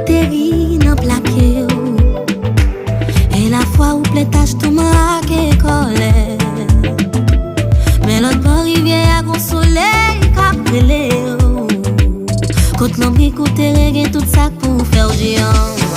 t'es dans plaqué. Et la fois où plétage tout marqué colère. Mais l'autre bord rivière à gon soleil capelé. Quand l'homme écoute reggae tout ça pour faire géant.